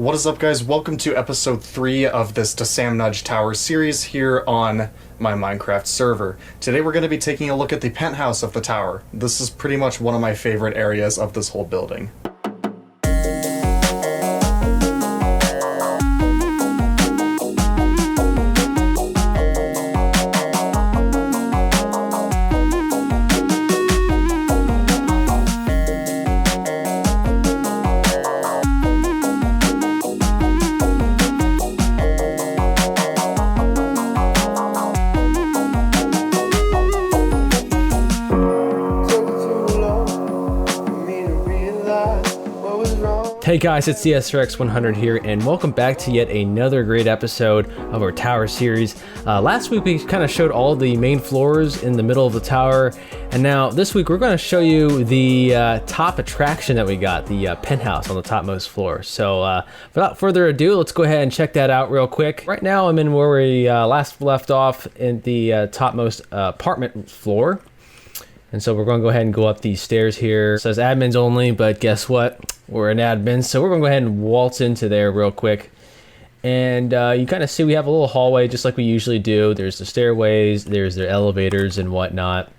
What is up, guys? Welcome to episode 3 of this DaSamNudge Tower series here on my Minecraft server. Today we're going to be taking a look at the penthouse of the tower. This is pretty much one of my favorite areas of this whole building. Hey guys, it's the SRX100 here, and welcome back to yet another great episode of our tower series. Last week we kind of showed all the main floors in the middle of the tower, and now this week we're going to show you the top attraction that we got, the penthouse on the topmost floor. So without further ado, let's go ahead and check that out real quick. Right now I'm in where we last left off in the topmost apartment floor. And so we're going to go ahead and go up these stairs here. It says admins only, but guess what? We're an admin, so we're going to go ahead and waltz into there real quick. And you kind of see we have a little hallway just like we usually do. There's the stairways, there's their elevators and whatnot.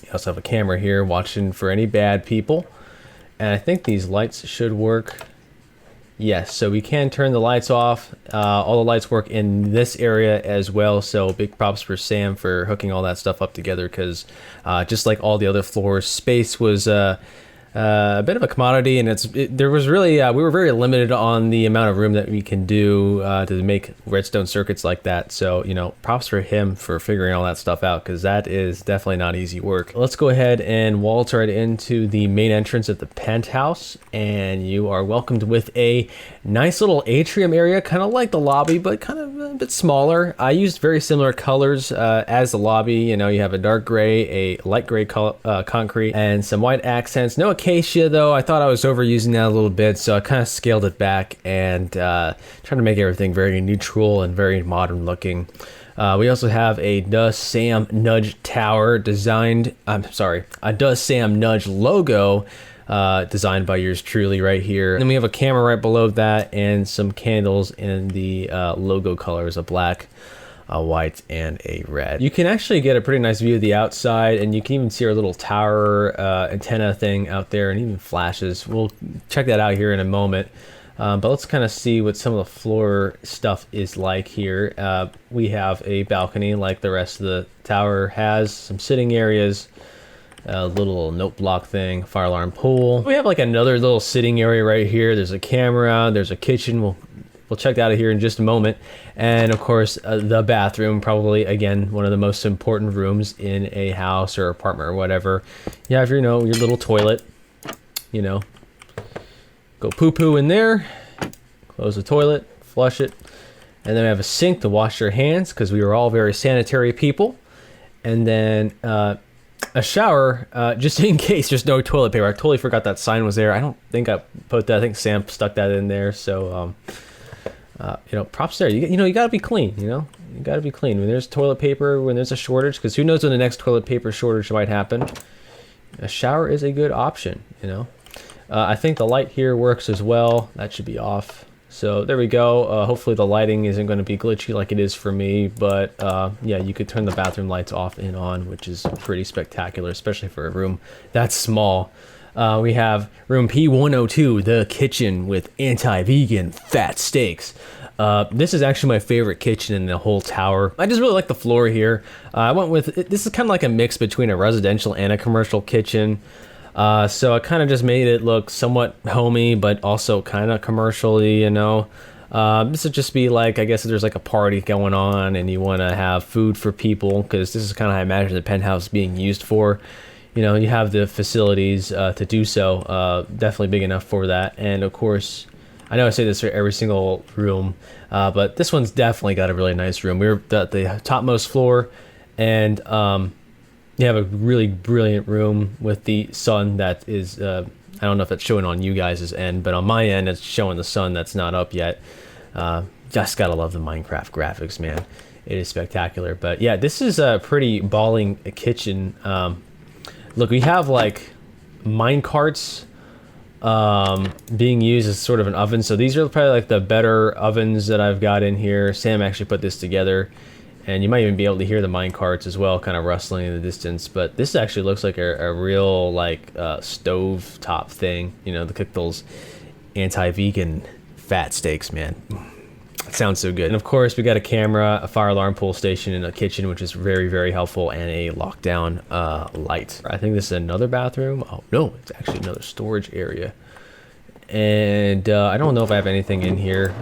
You also have a camera here watching for any bad people. And I think these lights should work. Yes, so we can turn the lights off. All the lights work in this area as well, so big props for Sam for hooking all that stuff up together, because just like all the other floors, space was a bit of a commodity, and there was really we were very limited on the amount of room that we can do to make redstone circuits like that. So, you know, props for him for figuring all that stuff out, because that is definitely not easy work. Let's go ahead and waltz right into the main entrance of the penthouse, and you are welcomed with a nice little atrium area, kind of like the lobby, but kind of a bit smaller. I used very similar colors as the lobby. You know, you have a dark gray, a light gray concrete, and some white accents. No acacia though. I thought I was overusing that a little bit, so I kind of scaled it back and trying to make everything very neutral and very modern looking. We also have a DaSamNudge Tower designed, a DaSamNudge logo designed by yours truly right here. And then we have a camera right below that and some candles in the logo colors of black, a white, and a red. You can actually get a pretty nice view of the outside, and you can even see our little tower antenna thing out there, and even flashes. We'll check that out here in a moment. But let's kind of see what some of the floor stuff is like here. We have a balcony like the rest of the tower has, some sitting areas, a little note block thing, fire alarm pool. We have like another little sitting area right here. There's a camera, there's a kitchen. We'll check that out here in just a moment. And of course, the bathroom, probably again one of the most important rooms in a house or apartment or whatever. You have your, your little toilet, go poo-poo in there, close the toilet, flush it, and then we have a sink to wash your hands, because we are all very sanitary people. And then a shower, just in case there's no toilet paper. I totally forgot that sign was there. I don't think I put that. I think Sam stuck that in there. So props there. You gotta be clean. You gotta be clean when there's toilet paper, when there's a shortage, because who knows when the next toilet paper shortage might happen. A shower is a good option. I think the light here works as well. That should be off. So there we go. Hopefully the lighting isn't going to be glitchy like it is for me, but yeah, you could turn the bathroom lights off and on, which is pretty spectacular, especially for a room that's small. We have room P102, the kitchen with anti-vegan fat steaks. This is actually my favorite kitchen in the whole tower. I just really like the floor here. I went with, this is kind of like a mix between a residential and a commercial kitchen. So I kind of just made it look somewhat homey, but also kind of commercially, This would just be like, I guess if there's like a party going on and you want to have food for people, because this is kind of how I imagine the penthouse being used for. You have the facilities to do so, definitely big enough for that. And of course, I know I say this for every single room, but this one's definitely got a really nice room. We're at the topmost floor, and you have a really brilliant room with the sun that is, I don't know if it's showing on you guys' end, but on my end, it's showing the sun that's not up yet. Just gotta love the Minecraft graphics, man. It is spectacular. But yeah, this is a pretty balling kitchen. Look, we have like mine carts being used as sort of an oven. So these are probably like the better ovens that I've got in here. Sam actually put this together, and you might even be able to hear the mine carts as well, kind of rustling in the distance. But this actually looks like a real like stove top thing. You know, to cook those anti-vegan fat steaks, man. It sounds so good. And of course, we got a camera, a fire alarm pull station, and a kitchen, which is very, very helpful, and a lockdown light. I think this is another bathroom. Oh no, it's actually another storage area. And I don't know if I have anything in here.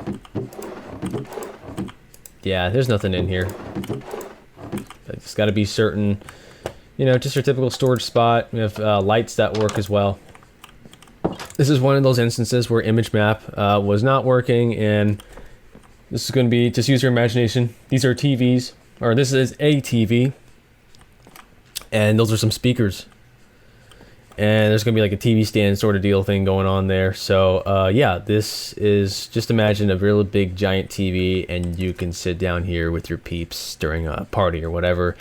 Yeah, there's nothing in here. It's got to be certain, you know, just your typical storage spot. We have lights that work as well. This is one of those instances where image map was not working, and this is going to be, just use your imagination. These are TVs, or this is a TV, and those are some speakers. And there's going to be like a TV stand sort of deal thing going on there. So yeah, this is, just imagine a really big giant TV, and you can sit down here with your peeps during a party or whatever.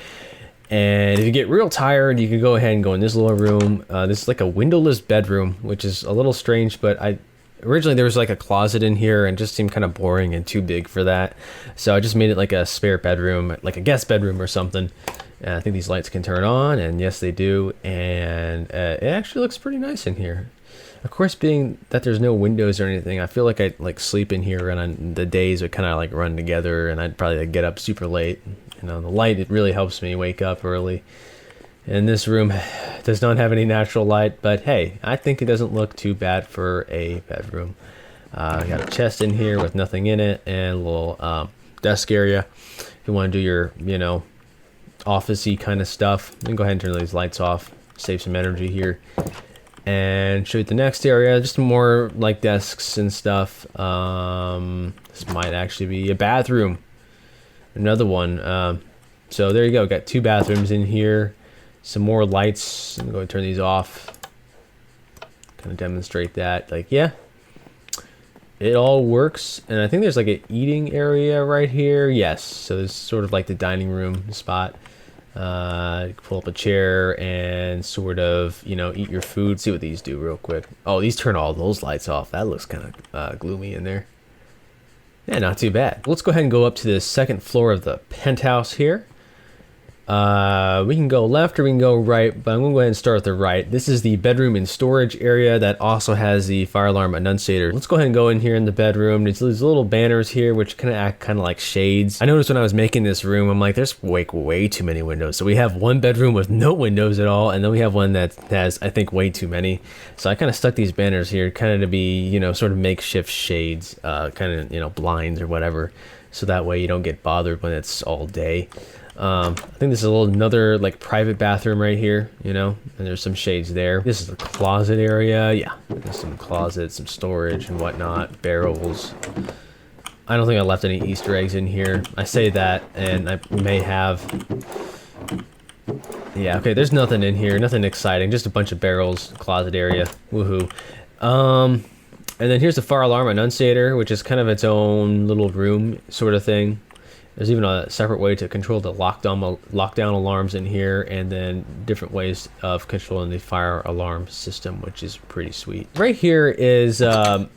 And if you get real tired, you can go ahead and go in this little room. This is like a windowless bedroom, which is a little strange, but originally there was like a closet in here and it just seemed kind of boring and too big for that. So I just made it like a spare bedroom, like a guest bedroom or something. And I think these lights can turn on, and yes, they do. And it actually looks pretty nice in here. Of course, being that there's no windows or anything, I feel like I'd like sleep in here, and on the days would kind of like run together, and I'd probably like, get up super late. You know, the light, it really helps me wake up early. And this room does not have any natural light, but hey, I think it doesn't look too bad for a bedroom. I got a chest in here with nothing in it, and a little desk area. If you want to do your, you know, office-y kind of stuff, then go ahead and turn these lights off, save some energy here. And show you the next area, just more like desks and stuff. This might actually be a bathroom. Another one. So there you go, got two bathrooms in here. Some more lights. I'm going to turn these off. Kind of demonstrate that. Like, yeah, it all works. And I think there's like an eating area right here. Yes. So there's sort of like the dining room spot. You can pull up a chair and sort of, you know, eat your food. See what these do real quick. Oh, these turn all those lights off. That looks kind of gloomy in there. Yeah, not too bad. Let's go ahead and go up to the second floor of the penthouse here. We can go left or we can go right, but I'm going to go ahead and start with the right. This is the bedroom and storage area that also has the fire alarm annunciator. Let's go ahead and go in here in the bedroom. There's these little banners here which kind of act kind of like shades. I noticed when I was making this room, I'm like, there's way too many windows. So we have one bedroom with no windows at all, and then we have one that has, I think, way too many. So I kind of stuck these banners here kind of to be, you know, sort of makeshift shades, kind of, you know, blinds or whatever. So that way you don't get bothered when it's all day. I think this is another like private bathroom right here, you know, and there's some shades there. This is the closet area. Yeah, there's some closets, some storage and whatnot, barrels. I don't think I left any Easter eggs in here. I say that, and I may have. Yeah, okay, there's nothing in here, nothing exciting, just a bunch of barrels, closet area, woohoo. And then here's the fire alarm annunciator, which is kind of its own little room sort of thing. There's even a separate way to control the lockdown alarms in here, and then different ways of controlling the fire alarm system, which is pretty sweet. Right here is a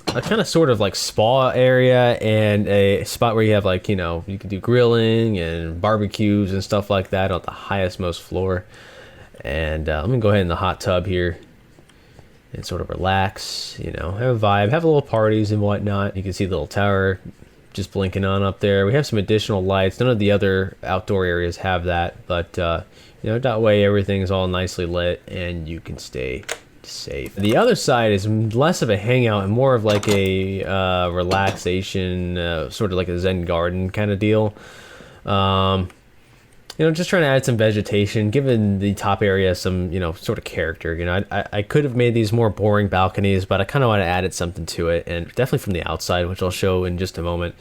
kind of sort of like spa area and a spot where you have like, you know, you can do grilling and barbecues and stuff like that on the highest most floor. And I'm gonna go ahead in the hot tub here and sort of relax, you know, have a vibe, have a little parties and whatnot. You can see the little tower just blinking on up there. We have some additional lights. None of the other outdoor areas have that, but you know, that way everything's all nicely lit and you can stay safe. The other side is less of a hangout and more of like a relaxation, sort of like a Zen garden kind of deal. You know, just trying to add some vegetation, giving the top area some, you know, sort of character. You know, I could have made these more boring balconies, but I kind of want to add something to it, and definitely from the outside, which I'll show in just a moment.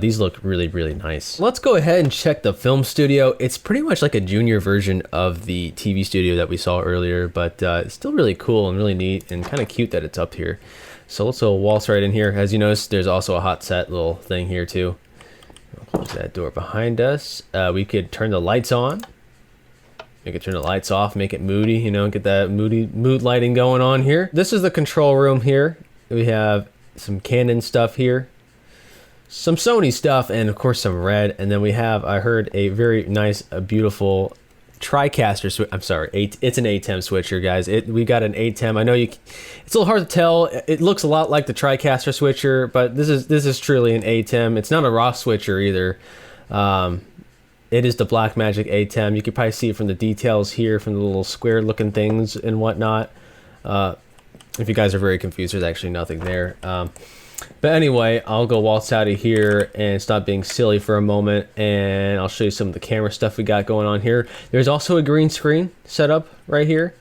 These look really nice. Let's go ahead and check the film studio. It's pretty much like a junior version of the TV studio that we saw earlier, but it's still really cool and really neat and kind of cute that it's up here. So let's waltz right in here. As you notice, there's also a hot set little thing here too. We'll close that door behind us. We could turn the lights on. You can turn the lights off, make it moody, you know, get that mood lighting going on here. This is the control room here. We have some Canon stuff here, some Sony stuff, and of course some Red. And then we have, I heard, a very nice, beautiful TriCaster switch. I'm sorry, it's an ATEM switcher, guys. We got an ATEM. I know it's a little hard to tell. It looks a lot like the TriCaster switcher, but this is truly an ATEM. It's not a raw switcher either. It is the Blackmagic ATEM. You can probably see it from the details here, from the little square looking things and whatnot. If you guys are very confused, there's actually nothing there. But anyway, I'll go waltz out of here and stop being silly for a moment, and I'll show you some of the camera stuff we got going on here. There's also a green screen set up right here,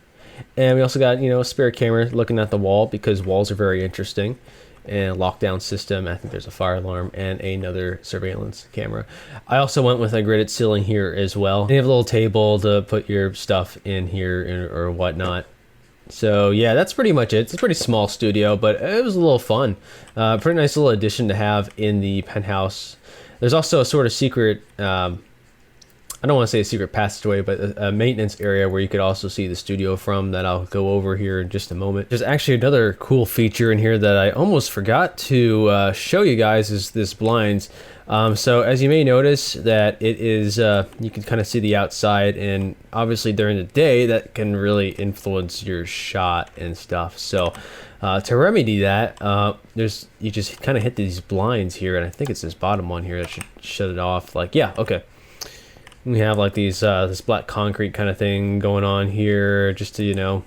and we also got, you know, a spare camera looking at the wall, because walls are very interesting, and a lockdown system. I think there's a fire alarm and another surveillance camera. I also went with a gridded ceiling here as well. And you have a little table to put your stuff in here or whatnot. So yeah, that's pretty much it. It's a pretty small studio, but it was a little fun. Pretty nice little addition to have in the penthouse. There's also a sort of secret, I don't want to say a secret passageway, but a maintenance area where you could also see the studio from, that I'll go over here in just a moment. There's actually another cool feature in here that I almost forgot to show you guys, is this blinds. So as you may notice, that it is, you can kind of see the outside, and obviously during the day that can really influence your shot and stuff. So to remedy that, you just kind of hit these blinds here, and I think it's this bottom one here that should shut it off. Like, yeah, okay. We have like these this black concrete kind of thing going on here, just to, you know,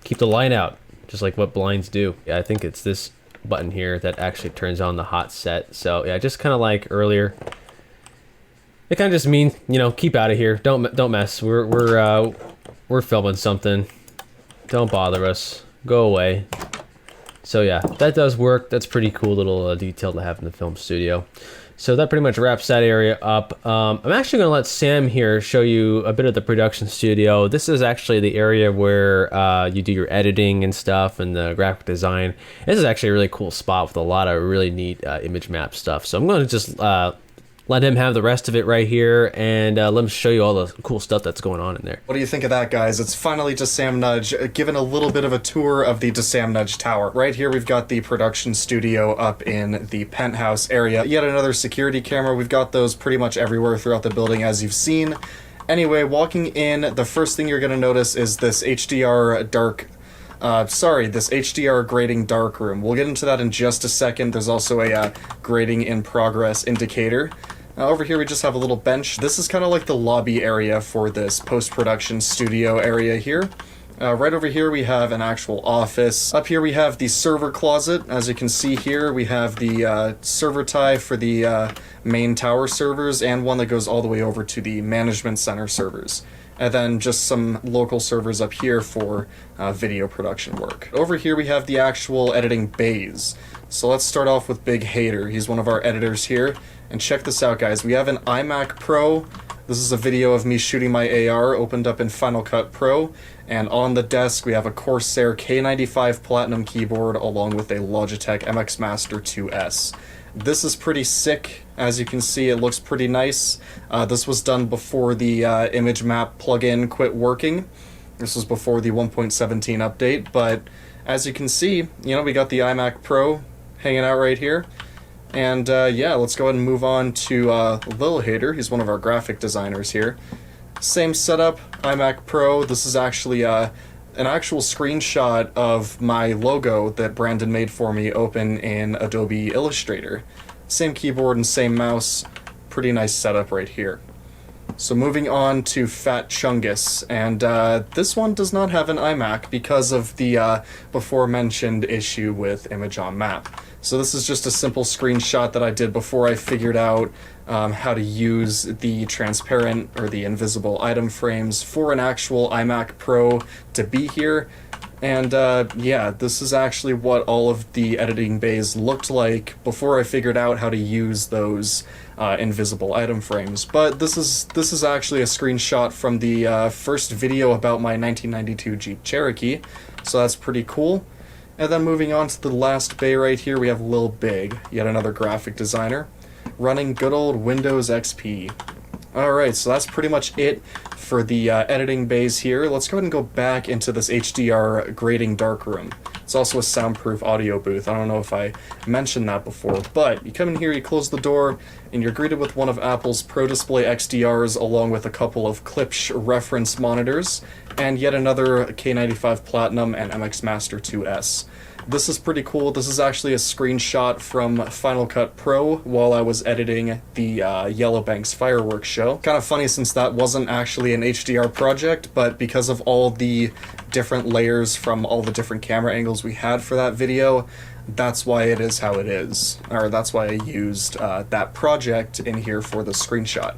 keep the light out, just like what blinds do. Yeah, I think it's this button here that actually turns on the hot set. So yeah, just kind of like earlier, it kind of just means, you know, keep out of here, don't mess. We're filming something, don't bother us, go away. So yeah, that does work. That's pretty cool little detail to have in the film studio. So that pretty much wraps that area up. I'm actually going to let Sam here show you a bit of the production studio. This is actually the area where you do your editing and stuff, and the graphic design. This is actually a really cool spot with a lot of really neat image map stuff. So I'm going to just let him have the rest of it right here, and let him show you all the cool stuff that's going on in there. What do you think of that, guys? It's finally DaSamNudge giving a little bit of a tour of the DaSamNudge Tower. Right here we've got the production studio up in the penthouse area. Yet another security camera. We've got those pretty much everywhere throughout the building, as you've seen. Anyway, walking in, the first thing you're going to notice is this HDR this HDR Grading Darkroom. We'll get into that in just a second. There's also a grading in progress indicator. Over here we just have a little bench. This is kind of like the lobby area for this post-production studio area here. Right over here we have an actual office. Up here we have the server closet. As you can see here, we have the server tie for the main tower servers, and one that goes all the way over to the management center servers. And then just some local servers up here for video production work. Over here we have the actual editing bays. So let's start off with Big Hater. He's one of our editors here. And check this out, guys. We have an iMac Pro. This is a video of me shooting my AR opened up in Final Cut Pro. And on the desk we have a Corsair K95 Platinum keyboard along with a Logitech MX Master 2S. This is pretty sick. As you can see, it looks pretty nice. This was done before the image map plugin quit working. This was before the 1.17 update, but as you can see, you know, we got the iMac Pro hanging out right here. And yeah, let's go ahead and move on to Lil Hater. He's one of our graphic designers here. Same setup, iMac Pro. This is actually an actual screenshot of my logo that Brandon made for me open in Adobe Illustrator. Same keyboard and same mouse. Pretty nice setup right here. So moving on to Fat Chungus, and this one does not have an iMac because of the before mentioned issue with image on map. So this is just a simple screenshot that I did before I figured out how to use the transparent or the invisible item frames for an actual iMac Pro to be here. And yeah, this is actually what all of the editing bays looked like before I figured out how to use those invisible item frames. But this is actually a screenshot from the first video about my 1992 Jeep Cherokee, so that's pretty cool. And then moving on to the last bay right here, we have Lil Big, yet another graphic designer, running good old Windows XP. Alright, so that's pretty much it for the editing bays here. Let's go ahead and go back into this HDR Grading darkroom. It's also a soundproof audio booth. I don't know if I mentioned that before, but you come in here, you close the door, and you're greeted with one of Apple's Pro Display XDRs along with a couple of Klipsch reference monitors, and yet another K95 Platinum and MX Master 2S. This is pretty cool. This is actually a screenshot from Final Cut Pro while I was editing the Yellowbanks fireworks show. Kind of funny since that wasn't actually an HDR project, but because of all the different layers from all the different camera angles we had for that video, that's why it is how it is. Or that's why I used that project in here for the screenshot.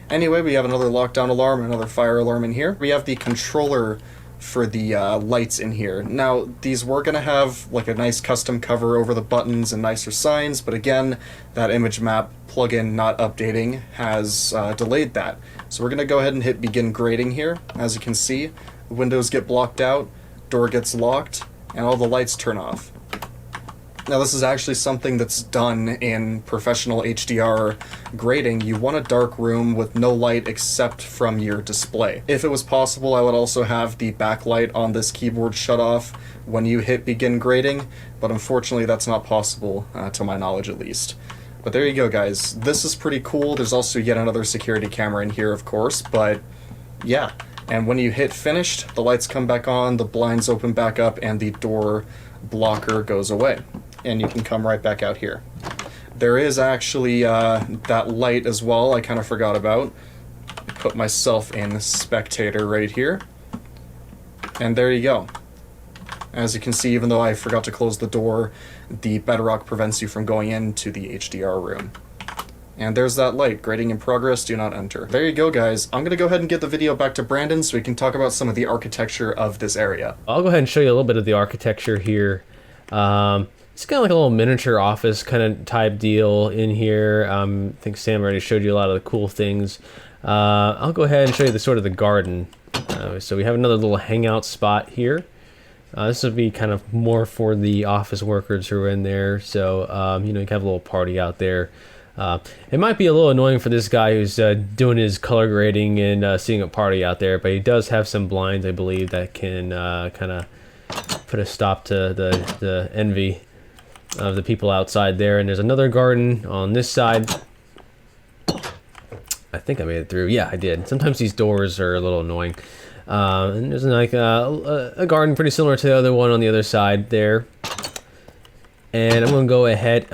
Anyway, we have another lockdown alarm, another fire alarm in here. We have the controller for the lights in here. Now, these were going to have like a nice custom cover over the buttons and nicer signs, but again, that image map plugin not updating has delayed that. So we're going to go ahead and hit begin grading here. As you can see, the windows get blocked out, door gets locked, and all the lights turn off. Now, this is actually something that's done in professional HDR grading. You want a dark room with no light except from your display. If it was possible, I would also have the backlight on this keyboard shut off when you hit begin grading, but unfortunately that's not possible, to my knowledge at least. But there you go, guys. This is pretty cool. There's also yet another security camera in here, of course, but yeah. And when you hit finished, the lights come back on, the blinds open back up, and the door blocker goes away. And you can come right back out here. There is actually that light as well I kind of forgot about. I put myself in spectator right here. And there you go. As you can see, even though I forgot to close the door, the bedrock prevents you from going into the HDR room. And there's that light, grading in progress, do not enter. There you go, guys. I'm gonna go ahead and get the video back to Brandon so we can talk about some of the architecture of this area. I'll go ahead and show you a little bit of the architecture here. It's kind of like a little miniature office kind of type deal in here. I think Sam already showed you a lot of the cool things. I'll go ahead and show you the sort of the garden. So we have another little hangout spot here. This would be kind of more for the office workers who are in there. So, you know, you can have a little party out there. It might be a little annoying for this guy who's doing his color grading and seeing a party out there, but he does have some blinds, I believe, that can kind of put a stop to the envy of the people outside there. And there's another garden on this side. I think I made it through. Yeah, I did. Sometimes these doors are a little annoying. And there's like a garden pretty similar to the other one on the other side there. And I'm going to go ahead...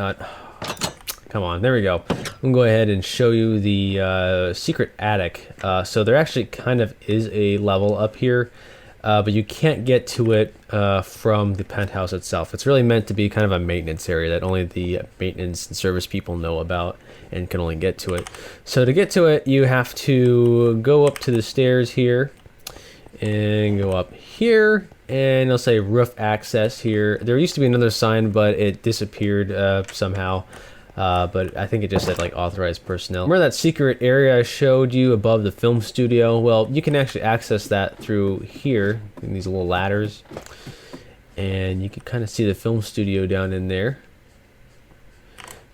come on, there we go. I'm going to go ahead and show you the secret attic. So there actually kind of is a level up here. But you can't get to it from the penthouse itself. It's really meant to be kind of a maintenance area that only the maintenance and service people know about and can only get to it. So to get to it, you have to go up to the stairs here and go up here, and it'll say roof access here. There used to be another sign, but it disappeared somehow. But I think it just said like authorized personnel. Remember that secret area I showed you above the film studio? Well, you can actually access that through here, in these little ladders. And you can kind of see the film studio down in there.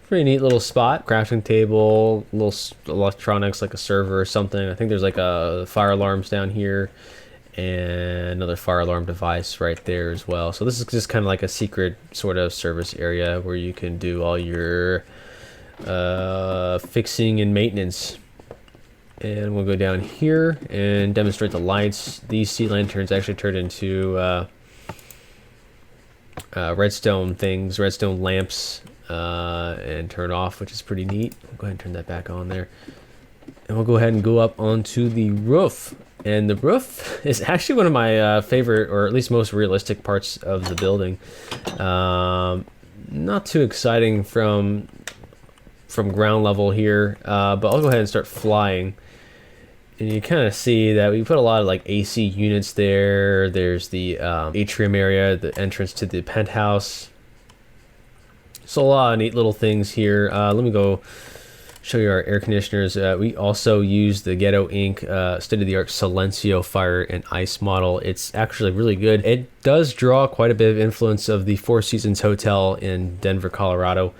Pretty neat little spot. Crafting table, little electronics like a server or something. I think there's like a fire alarms down here. And another fire alarm device right there as well. So this is just kind of like a secret sort of service area where you can do all your fixing and maintenance. And we'll go down here and demonstrate the lights. These sea lanterns actually turned into redstone things, redstone lamps, and turn off, which is pretty neat. We'll go ahead and turn that back on there. And we'll go ahead and go up onto the roof. And the roof is actually one of my favorite, or at least most realistic parts of the building. Not too exciting from ground level here, but I'll go ahead and start flying. And you kind of see that we put a lot of like AC units there. There's the atrium area, the entrance to the penthouse. So a lot of neat little things here. Let me go show you our air conditioners. We also use the Ghetto Inc. State-of-the-art Silencio fire and ice model. It's actually really good. It does draw quite a bit of influence of the Four Seasons Hotel in Denver, Colorado.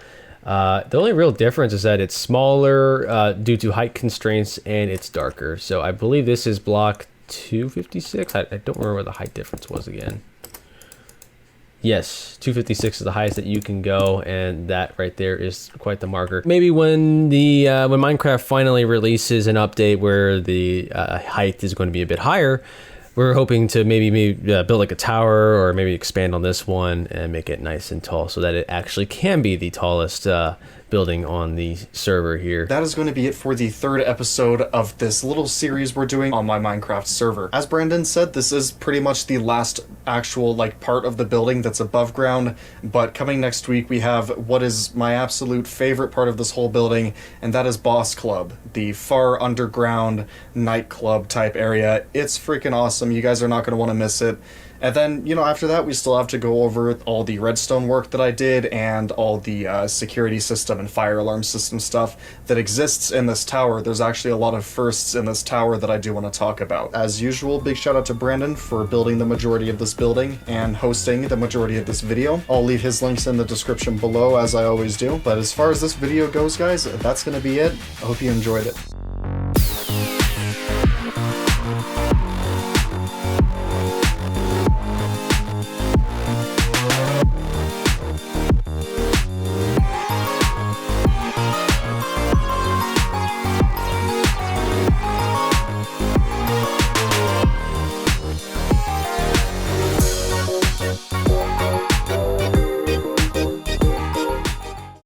The only real difference is that it's smaller due to height constraints, and it's darker. So I believe this is block 256. I don't remember what the height difference was again. Yes, 256 is the highest that you can go, and that right there is quite the marker. Maybe when when Minecraft finally releases an update where the height is going to be a bit higher, we're hoping to maybe build like a tower, or maybe expand on this one and make it nice and tall so that it actually can be the tallest building on the server here. That is going to be it for the third episode of this little series we're doing on my Minecraft server. As Brandon said, this is pretty much the last actual part of the building that's above ground, but coming next week we have what is my absolute favorite part of this whole building, and that is Boss Club, the far underground nightclub type area. It's freaking awesome. You guys are not going to want to miss it. And then, after that, we still have to go over all the redstone work that I did and all the security system and fire alarm system stuff that exists in this tower. There's actually a lot of firsts in this tower that I do want to talk about. As usual, big shout out to Brandon for building the majority of this building and hosting the majority of this video. I'll leave his links in the description below, as I always do. But as far as this video goes, guys, that's going to be it. I hope you enjoyed it.